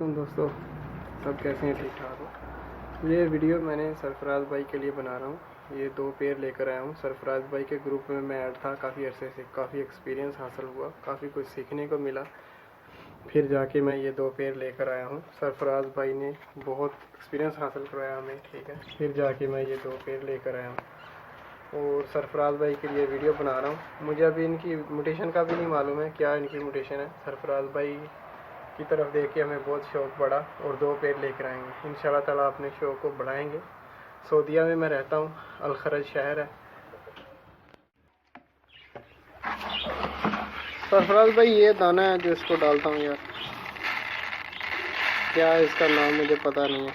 वालेकुम दोस्तों, सब कैसे हैं? ठीक ठाक हो। ये वीडियो मैंने सरफराज भाई के लिए बना रहा हूँ। ये 2 पेयर लेकर आया हूँ। सरफराज भाई के ग्रुप में मैं ऐड था, काफ़ी अरसे से काफ़ी एक्सपीरियंस हासिल हुआ, काफ़ी कुछ सीखने को मिला। फिर जाके मैं ये 2 पेयर लेकर आया हूँ। सरफराज भाई ने बहुत एक्सपीरियंस हासिल करवाया हमें, ठीक है। फिर जाके मैं ये 2 पेयर लेकर आया हूँ और सरफराज भाई के लिए वीडियो बना रहा हूँ। मुझे अभी इनकी म्यूटेशन का भी नहीं मालूम है, क्या इनकी म्यूटेशन है। सरफराज भाई की तरफ देख के हमें बहुत शौक़ बढ़ा और 2 पेड़ लेकर आएंगे इंशाल्लाह ताला। अपने शौक़ को बढ़ाएंगे। सऊदीया में मैं रहता हूँ, अल खरज शहर है। सरफराज भाई, ये दाना है जो इसको डालता हूँ यार, क्या है इसका नाम मुझे पता नहीं है।